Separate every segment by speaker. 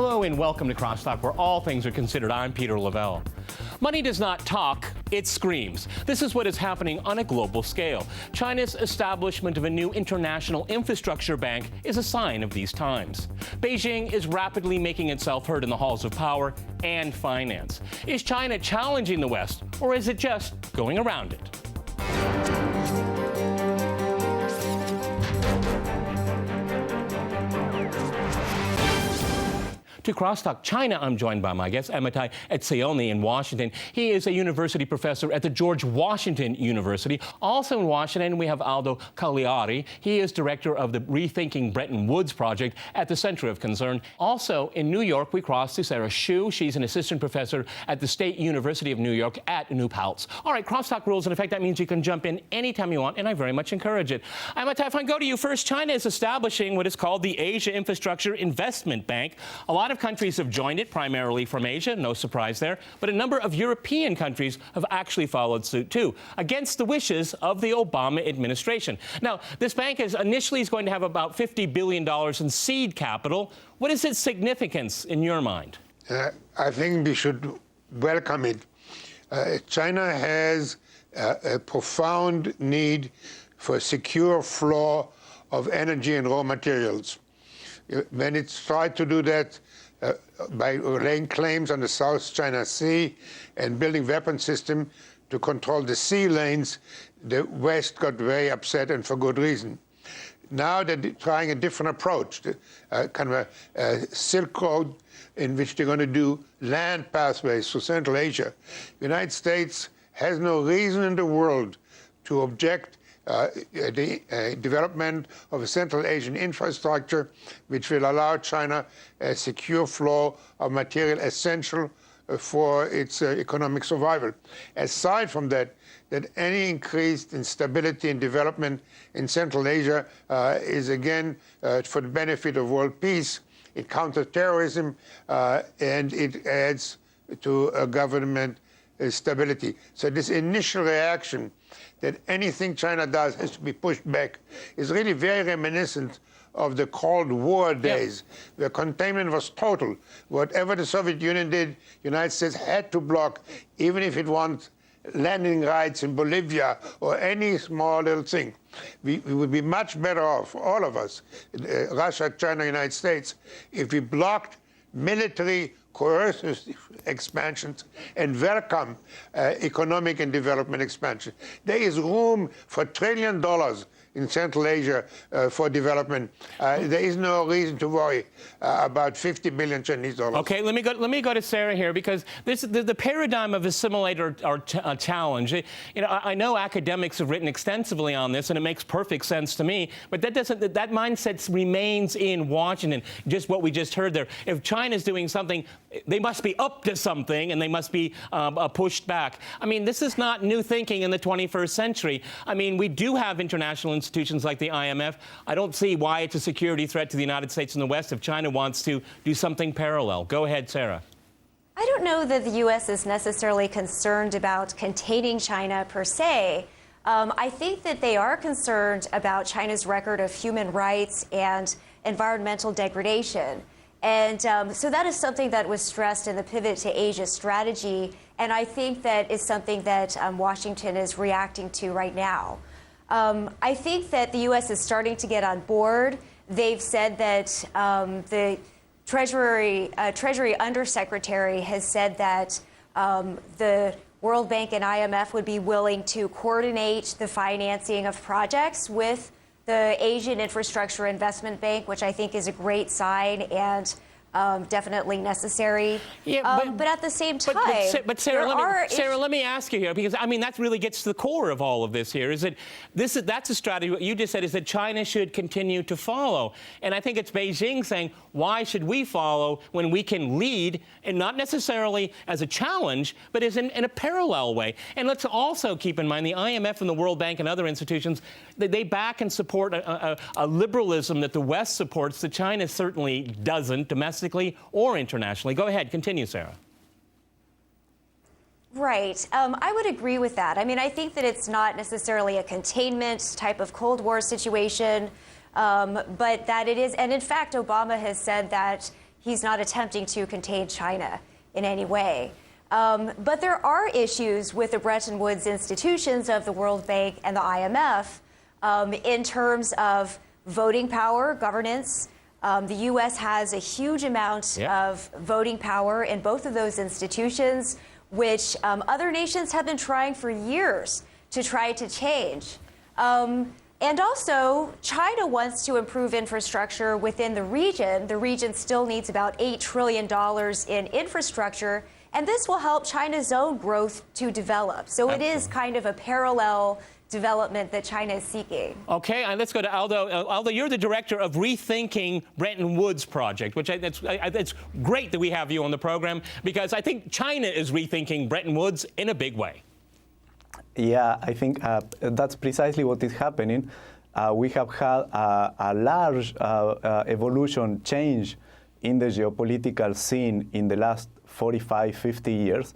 Speaker 1: Hello and welcome to Crosstalk, where all things are considered. I'm Peter Lavelle. Money does not talk, it screams. This is what is happening on a global scale. China's establishment of a new international infrastructure bank is a sign of these times. Beijing is rapidly making itself heard in the halls of power and finance. Is China challenging the West, or is it just going around it? To Crosstalk China, I'm joined by my guest, Amitai Etzioni in Washington. He is a university professor at the George Washington University. Also in Washington, we have Aldo Cagliari. He is director of the Rethinking Bretton Woods project at the Center of Concern. Also in New York, we cross to Sarah Hsu. She's an assistant professor at the State University of New York at New Paltz. All right, Crosstalk rules. In effect, that means you can jump in anytime you want, and I very much encourage it. Amitai, if I go to you first, China is establishing what is called the Asia Infrastructure Investment Bank. A lot of countries have joined it, primarily from Asia, no surprise there, but a number of European countries have actually followed suit too, against the wishes of the Obama administration. Now, this bank is initially going to have about $50 billion in seed capital. What is its significance in your mind?
Speaker 2: I think we should welcome it. China has a profound need for a secure flow of energy and raw materials. When it's tried to do that by laying claims on the South China Sea and building weapon system to control the sea lanes, the West got very upset, and for good reason. Now they're trying a different approach, kind of a Silk Road in which they're going to do land pathways to Central Asia. The United States has no reason in the world to object the development of a Central Asian infrastructure which will allow China a secure flow of material essential for its economic survival. Aside from that, any increased instability and development in Central Asia is again for the benefit of world peace. It counters terrorism and it adds to government stability. So this initial reaction that anything China does has to be pushed back is really very reminiscent of the Cold War days, where containment was total. Whatever the Soviet Union did, the United States had to block, even if it wants landing rights in Bolivia or any small little thing. We would be much better off, all of us, Russia, China, United States, if we blocked military coercive expansions and welcome economic and development expansion. There is room for $1 trillion in Central Asia for development. There is no reason to worry about 50 billion Chinese dollars.
Speaker 1: Okay, let me go to Sarah here, because the paradigm of assimilate or challenge. I know academics have written extensively on this, and it makes perfect sense to me. But that mindset remains in Washington. Just what we just heard there. If China's doing something, they must be up to something, and they must be pushed back. I mean, this is not new thinking in the 21st century. I mean, we do have international institutions like the IMF. I don't see why it's a security threat to the United States and the West if China wants to do something parallel. Go ahead, Sarah.
Speaker 3: I don't know that the U.S. is necessarily concerned about containing China per se. I think that they are concerned about China's record of human rights and environmental degradation. And so that is something that was stressed in the Pivot to Asia strategy, and I think that is something that Washington is reacting to right now. I think that the U.S. is starting to get on board. They've said that the Treasury Undersecretary has said that the World Bank and IMF would be willing to coordinate the financing of projects with the Asian Infrastructure Investment Bank, which I think is a great sign and definitely necessary. Yeah, but at the same time,
Speaker 1: but Sarah, let me ask you here, because I mean that really gets to the core of all of this here. That's a strategy. What you just said is that China should continue to follow, and I think it's Beijing saying, why should we follow when we can lead, and not necessarily as a challenge, but as in a parallel way. And let's also keep in mind the IMF and the World Bank and other institutions, they back and support a liberalism that the West supports that China certainly doesn't domestically or internationally. Go ahead, continue, Sarah.
Speaker 3: Right. I would agree with that. I mean, I think that it's not necessarily a containment type of Cold War situation, but that it is. And in fact, Obama has said that He's not attempting to contain China in any way. But there are issues with the Bretton Woods institutions of the World Bank and the IMF in terms of voting power, governance. The U.S. has a huge amount of voting power in both of those institutions, which other nations have been trying for years to try to change. And also, China wants to improve infrastructure within the region. The region still needs about $8 trillion in infrastructure, and this will help China's own growth to develop. So it is kind of a parallel development that China is seeking.
Speaker 1: Okay, and let's go to Aldo. Aldo, you're the director of Rethinking Bretton Woods Project, which it's great that we have you on the program, because I think China is rethinking Bretton Woods in a big way.
Speaker 4: Yeah, I think that's precisely what is happening. We have had a large evolution change in the geopolitical scene in the last 45, 50 years.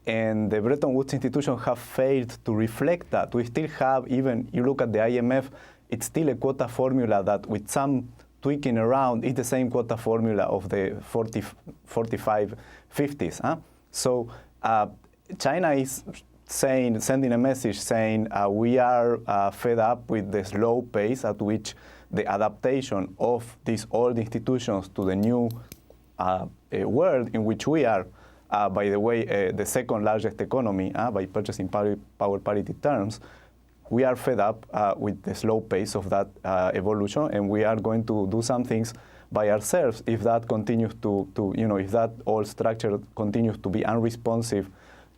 Speaker 4: And the Bretton Woods institutions have failed to reflect that. We still have, even you look at the IMF, it's still a quota formula that with some tweaking around is the same quota formula of the 45, 50s. Huh? So China is sending a message saying we are fed up with the slow pace at which the adaptation of these old institutions to the new world in which we are, by the way, the second largest economy by purchasing power parity terms. We are fed up with the slow pace of that evolution, and we are going to do some things by ourselves if that continues if that old structure continues to be unresponsive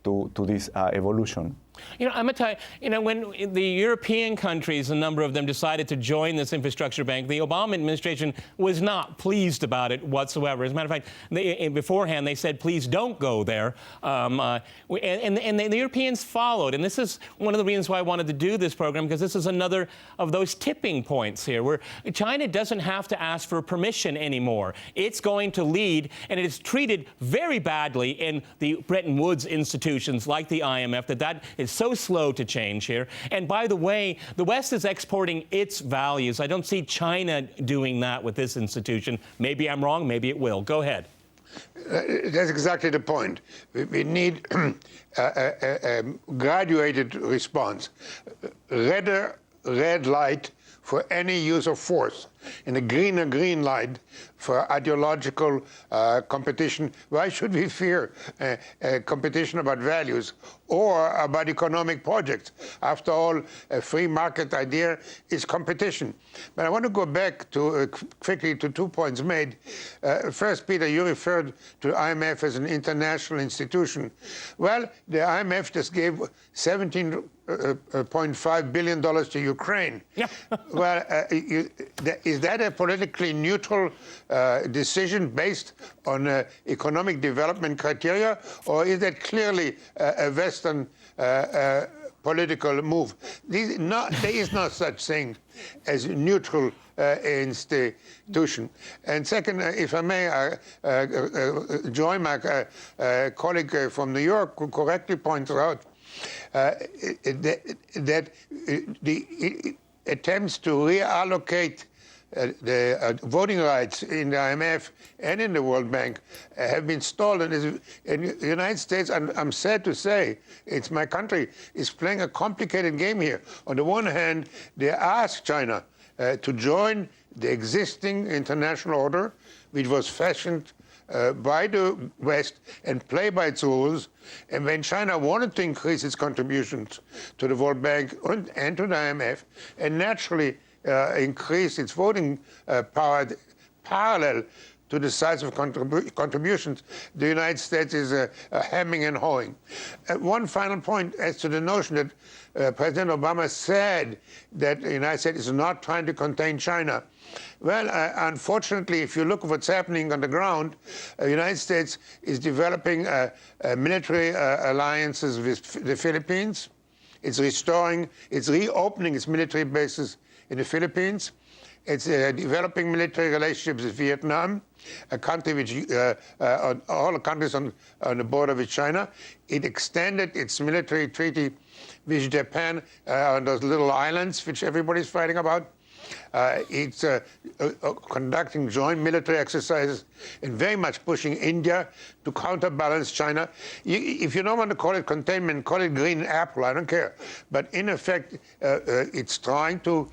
Speaker 4: to this evolution.
Speaker 1: I'm going to tell you, when the European countries, a number of them, decided to join this infrastructure bank, the Obama administration was not pleased about it whatsoever. As a matter of fact, beforehand, they said, please don't go there. And the Europeans followed. And this is one of the reasons why I wanted to do this program, because this is another of those tipping points here, where China doesn't have to ask for permission anymore. It's going to lead, and it is treated very badly in the Bretton Woods institutions like the IMF, that is so slow to change here. And by the way, the West is exporting its values. I don't see China doing that with this institution. Maybe I'm wrong. Maybe it will. Go ahead.
Speaker 2: That's exactly the point. We need a graduated response. Red light for any use of force, and a green light for ideological competition. Why should we fear competition about values or about economic projects? After all, a free market idea is competition. But I want to go back to quickly to 2 points made. First, Peter, you referred to IMF as an international institution. Well, the IMF just gave $17.5 billion to Ukraine.
Speaker 1: Yeah.
Speaker 2: Well, is that a politically neutral decision based on economic development criteria, or is that clearly a Western political move? There is no such thing as neutral institution. And second, if I may join my colleague from New York, who correctly points out that the attempts to reallocate the voting rights in the IMF and in the World Bank have been stalled. And in the United States, I'm sad to say, it's my country, is playing a complicated game here. On the one hand, they ask China to join the existing international order, which was fashioned by the West and play by its rules. And when China wanted to increase its contributions to the World Bank and to the IMF, and naturally increase its voting power parallel to the size of contributions, the United States is hemming and hawing. One final point as to the notion that President Obama said that the United States is not trying to contain China. Well, unfortunately, if you look at what's happening on the ground, the United States is developing military alliances with the Philippines. It's reopening its military bases in the Philippines. It's developing military relationships with Vietnam, a country which, all the countries on the border with China. It extended its military treaty with Japan on those little islands which everybody's fighting about. It's conducting joint military exercises and very much pushing India to counterbalance China. If you don't want to call it containment, call it green apple, I don't care. But in effect, it's trying to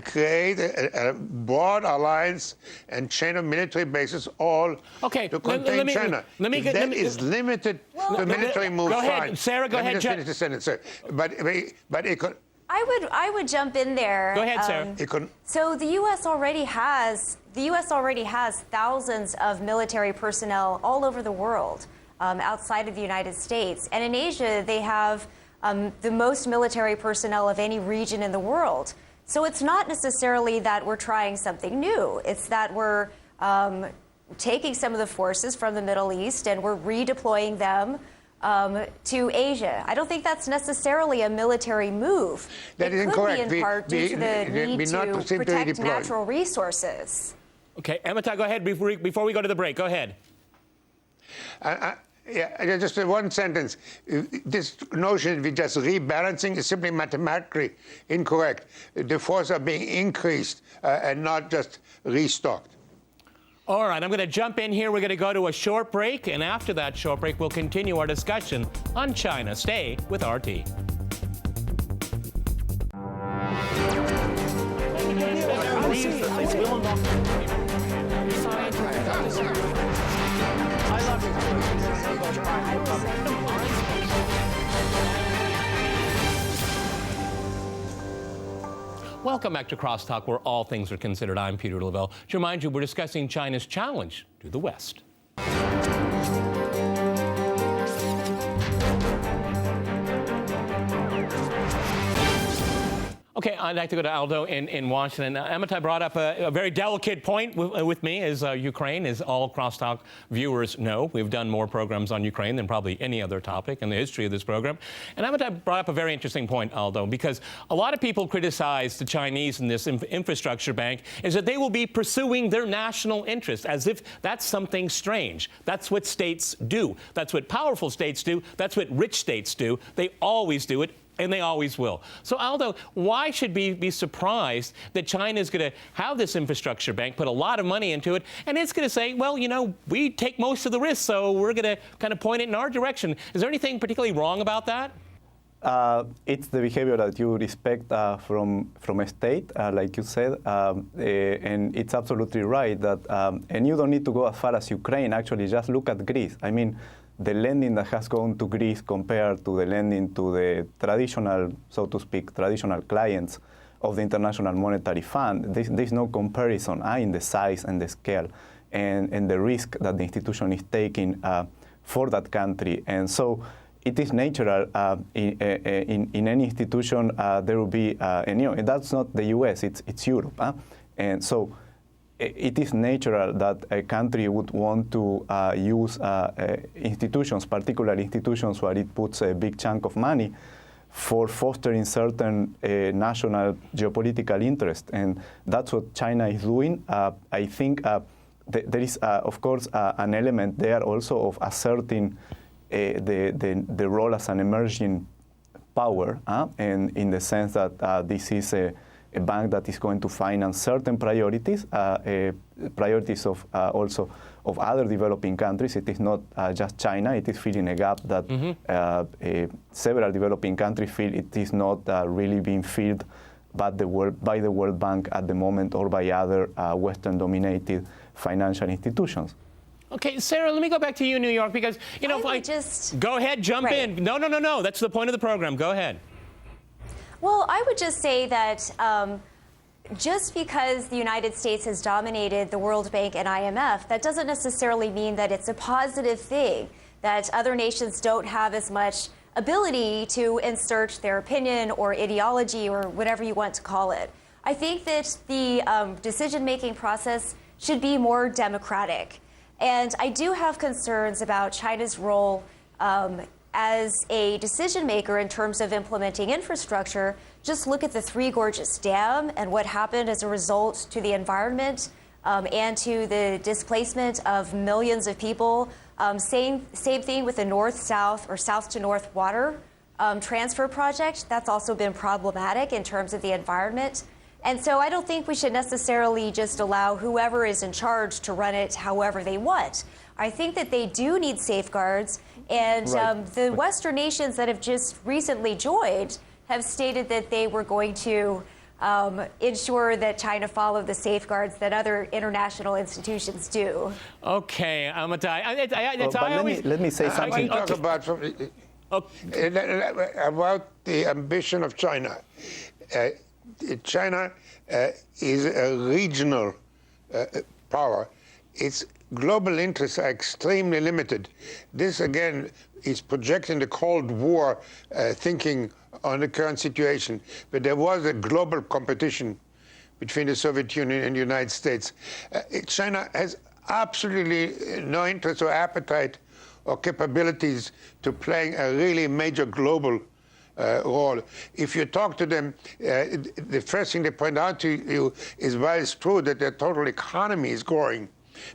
Speaker 2: create a broad alliance and chain of military bases all to contain China. That is limited to military moves.
Speaker 1: Go ahead,
Speaker 2: fine.
Speaker 1: Sarah, go
Speaker 2: Let me
Speaker 1: ahead.
Speaker 2: just finish the sentence, sir. But it could.
Speaker 3: I would jump in there.
Speaker 1: Go ahead, Sarah.
Speaker 3: So the U.S. already has thousands of military personnel all over the world, outside of the United States, and in Asia they have the most military personnel of any region in the world. So it's not necessarily that we're trying something new. It's that we're taking some of the forces from the Middle East and we're redeploying them to Asia. I don't think that's necessarily a military move.
Speaker 2: That is
Speaker 3: incorrect.
Speaker 2: incorrect.
Speaker 3: It could be in part due to the need to protect
Speaker 2: redeployed.
Speaker 3: natural resources.
Speaker 1: Okay, Amitai, go ahead before we go to the break. Go ahead.
Speaker 2: Yeah, just one sentence. This notion of just rebalancing is simply mathematically incorrect. The forces are being increased and not just restocked.
Speaker 1: All right, I'm going to jump in here. We're going to go to a short break, and after that short break, we'll continue our discussion on China. Stay with RT. Welcome back to Crosstalk, where all things are considered. I'm Peter Lavelle. To remind you, we're discussing China's challenge to the West. Okay, I'd like to go to Aldo in Washington. Amitai brought up a very delicate point with me, as Ukraine, as all Crosstalk viewers know. We've done more programs on Ukraine than probably any other topic in the history of this program. And Amitai brought up a very interesting point, Aldo, because a lot of people criticize the Chinese in this infrastructure bank is that they will be pursuing their national interest, as if that's something strange. That's what states do. That's what powerful states do. That's what rich states do. They always do it. And they always will. So, Aldo, why should we be surprised that China is going to have this infrastructure bank, put a lot of money into it, and it's going to say, well, you know, we take most of the risk, so we're going to kind of point it in our direction. Is there anything particularly wrong about that?
Speaker 4: It's the behavior that you would expect from a state, like you said, and it's absolutely right that, and you don't need to go as far as Ukraine. Actually, just look at Greece. I mean, the lending that has gone to Greece compared to the lending to the traditional, so to speak, traditional clients of the International Monetary Fund, there's no comparison in the size and the scale and the risk that the institution is taking for that country. And so it is natural in any institution there will be, and you know, that's not the US, it's Europe. And so it is natural that a country would want to use institutions, particularly institutions where it puts a big chunk of money for fostering certain national geopolitical interest. And that's what China is doing. I think there is, of course, an element there also of asserting the role as an emerging power, and in the sense that this is a bank that is going to finance certain priorities, priorities of also of other developing countries. It is not just China. It is filling a gap that several developing countries feel it is not really being filled by the World Bank at the moment, or by other Western-dominated financial institutions.
Speaker 1: Okay, Sarah, let me go back to you in New York, because, you know, go ahead, jump in. No. That's the point of the program. Go ahead.
Speaker 3: Well, I would just say that just because the United States has dominated the World Bank and IMF, that doesn't necessarily mean that it's a positive thing, that other nations don't have as much ability to insert their opinion or ideology or whatever you want to call it. I think that the decision-making process should be more democratic. And I do have concerns about China's role as a decision maker in terms of implementing infrastructure. Just look at the Three Gorges Dam and what happened as a result to the environment and to the displacement of millions of people. Same thing with the north-south or south-to-north water transfer project. That's also been problematic in terms of the environment. And so I don't think we should necessarily just allow whoever is in charge to run it however they want. I think that they do need safeguards, and the Western nations that have just recently joined have stated that they were going to ensure that China follow the safeguards that other international institutions do.
Speaker 1: Okay, Amitai.
Speaker 4: Let me say something.
Speaker 2: I talk about the ambition of China. China is a regional power. Its global interests are extremely limited. This, again, is projecting the Cold War thinking on the current situation. But there was a global competition between the Soviet Union and the United States. China has absolutely no interest or appetite or capabilities to play a really major global role. If you talk to them, the first thing they point out to you is, while it's true that their total economy is growing,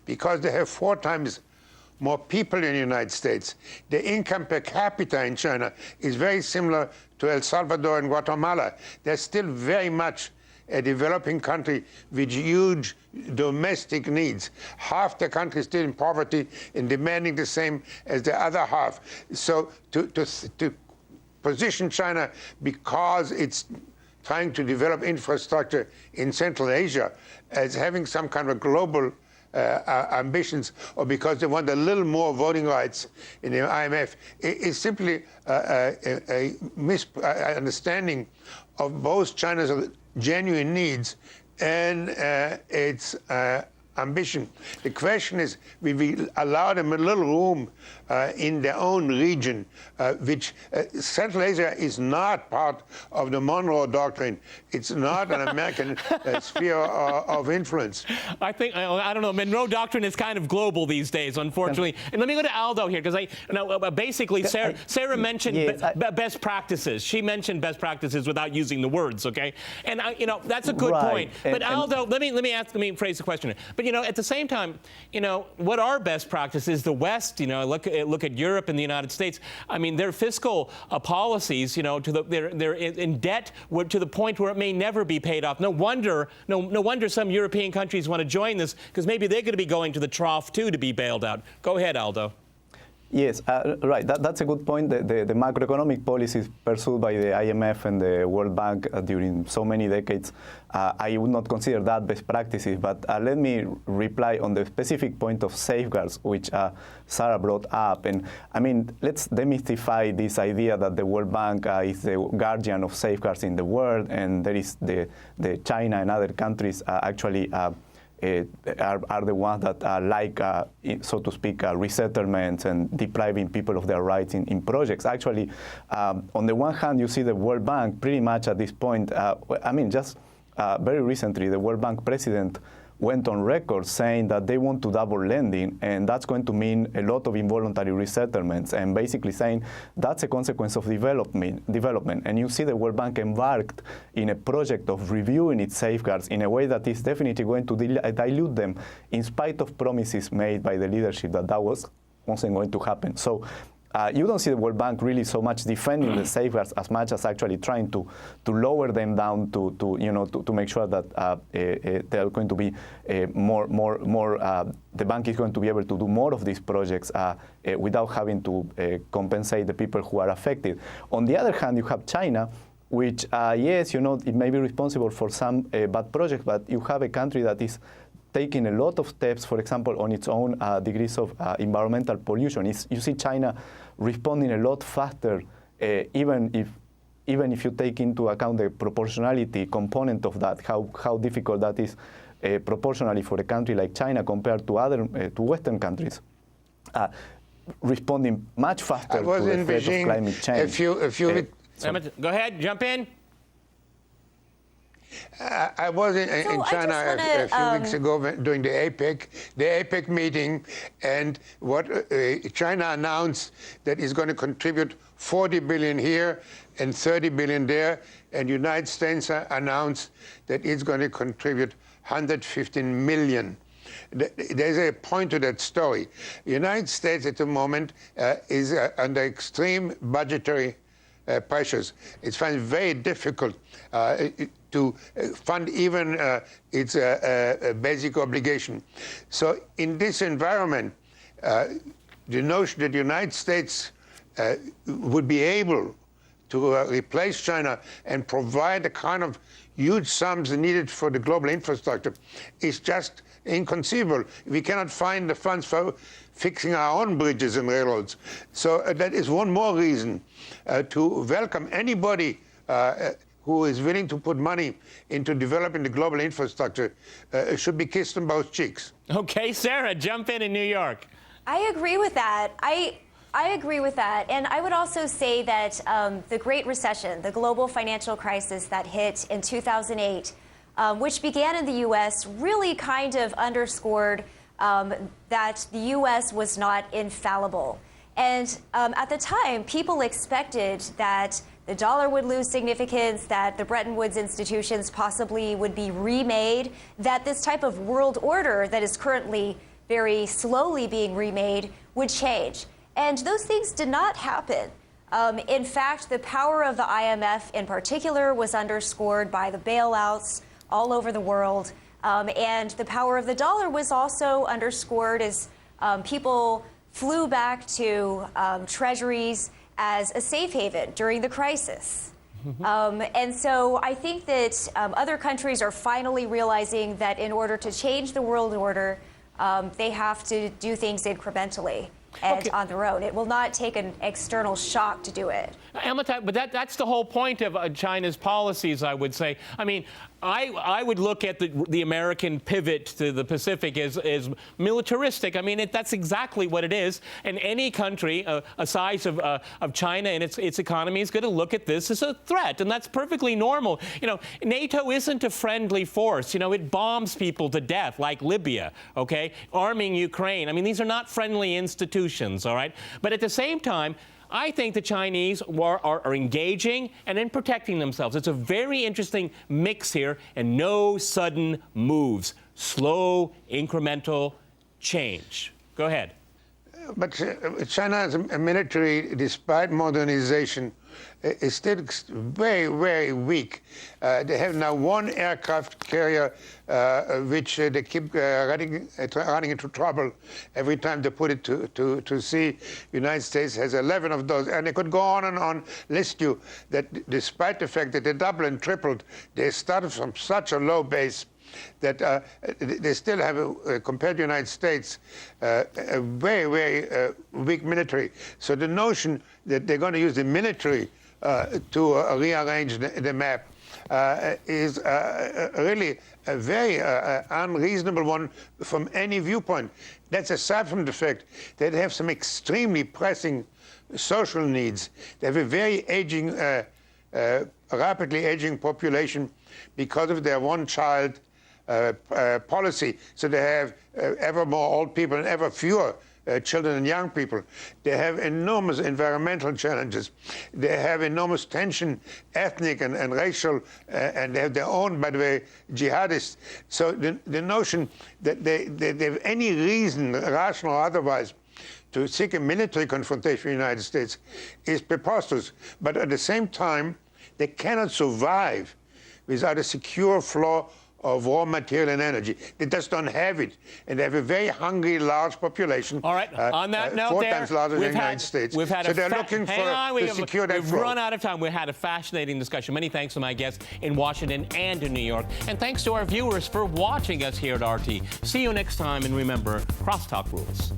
Speaker 2: because they have 4 times more people in the United States. The income per capita in China is very similar to El Salvador and Guatemala. They're still very much a developing country with huge domestic needs. Half the country is still in poverty and demanding the same as the other half. So to position China, because it's trying to develop infrastructure in Central Asia, as having some kind of global ambitions, or because they want a little more voting rights in the IMF, is simply a misunderstanding of both China's genuine needs and its ambition. The question is, will we allow them a little room in their own region, which Central Asia is not part of the Monroe Doctrine. It's not an American sphere of influence.
Speaker 1: I don't know, Monroe Doctrine is kind of global these days, unfortunately. And let me go to Aldo here, because basically Sarah mentioned best practices. She mentioned best practices without using the words, okay? And that's a good point. But Aldo, let me phrase the question. But at the same time, what are best practices? The West, look at Europe and the United States. I mean, their fiscal policies, they're in debt to the point where it may never be paid off. No wonder some European countries want to join this, because maybe they're going to be going to the trough too to be bailed out. Go ahead, Aldo.
Speaker 4: Yes, right. That's a good point. The macroeconomic policies pursued by the IMF and the World Bank during so many decades, I would not consider that best practices. But let me reply on the specific point of safeguards, which Sarah brought up. And I mean, let's demystify this idea that the World Bank is the guardian of safeguards in the world, and there is the China and other countries actually are the ones that so to speak, resettlements and depriving people of their rights in projects. Actually, on the one hand, you see the World Bank pretty much at this point, just very recently, the World Bank president went on record saying that they want to double lending, and that's going to mean a lot of involuntary resettlements, and basically saying that's a consequence of development. And you see the World Bank embarked in a project of reviewing its safeguards in a way that is definitely going to dilute them, in spite of promises made by the leadership that wasn't going to happen. So you don't see the World Bank really so much defending the safeguards as much as actually trying to lower them down to make sure that they are going to be more. The bank is going to be able to do more of these projects without having to compensate the people who are affected. On the other hand, you have China, which yes, it may be responsible for some bad projects, but you have a country that is taking a lot of steps, for example, on its own degrees of environmental pollution. You see China responding a lot faster, even if you take into account the proportionality component of that, how difficult that is proportionally for a country like China compared to to Western countries, responding much faster to the threat of climate change.
Speaker 1: Go ahead, jump in.
Speaker 2: I was in China a few weeks ago during the APEC meeting, and what China announced that is going to contribute 40 billion here and 30 billion there, and the United States announced that it's going to contribute 115 million. There's a point to that story. The United States at the moment is under extreme budgetary pressures. It finds it very difficult to fund even its basic obligation. So in this environment, the notion that the United States would be able to replace China and provide the kind of huge sums needed for the global infrastructure is just inconceivable. We cannot find the funds for fixing our own bridges and railroads. So that is one more reason to welcome anybody who is willing to put money into developing the global infrastructure. Should be kissed on both cheeks.
Speaker 1: Okay, Sarah, jump in New York.
Speaker 3: I agree with that. I agree with that. And I would also say that the Great Recession, the global financial crisis that hit in 2008, which began in the U.S., really kind of underscored that the U.S. was not infallible. And at the time, people expected that the dollar would lose significance, that the Bretton Woods institutions possibly would be remade, that this type of world order that is currently very slowly being remade would change. And those things did not happen. In fact, the power of the IMF in particular was underscored by the bailouts all over the world. And the power of the dollar was also underscored as people flew back to treasuries as a safe haven during the crisis. And so I think that other countries are finally realizing that in order to change the world order, they have to do things incrementally and on their own. It will not take an external shock to do it.
Speaker 1: Amitai, but that's the whole point of China's policies, I would say. I mean, I would look at the American pivot to the Pacific as militaristic. I mean, that's exactly what it is. And any country a size of China and its economy is going to look at this as a threat, and that's perfectly normal. You know, NATO isn't a friendly force. You know, it bombs people to death, like Libya, okay, arming Ukraine. I mean, these are not friendly institutions, all right? But at the same time, I think the Chinese are engaging and in protecting themselves. It's a very interesting mix here, and no sudden moves. Slow, incremental change. Go ahead.
Speaker 2: But China as a military, despite modernization, is still very, very weak. They have now one aircraft carrier which they keep running into trouble every time they put it to sea. The United States has 11 of those. And they could go on and on, list you, that despite the fact that they doubled and tripled, they started from such a low base that they still have, compared to the United States, a very, very weak military. So the notion that they're going to use the military to rearrange the map is really a very unreasonable one from any viewpoint. That's aside from the fact that they have some extremely pressing social needs. They have a very aging, rapidly aging population because of their one-child policy. So they have ever more old people and ever fewer children and young people. They have enormous environmental challenges. They have enormous tension, ethnic and racial, and they have their own, by the way, jihadists. So the notion that they have any reason, rational or otherwise, to seek a military confrontation with the United States is preposterous. But at the same time, they cannot survive without a secure flow of raw material and energy. They just don't have it. And they have a very hungry, large population.
Speaker 1: All right, on that note
Speaker 2: 4 times larger than the United States.
Speaker 1: We've had
Speaker 2: so they're looking to secure that flow.
Speaker 1: We've run out of time. We had a fascinating discussion. Many thanks to my guests in Washington and in New York. And thanks to our viewers for watching us here at RT. See you next time, and remember, crosstalk rules.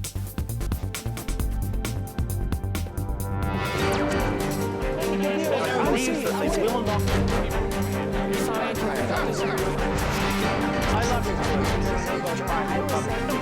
Speaker 1: I love it.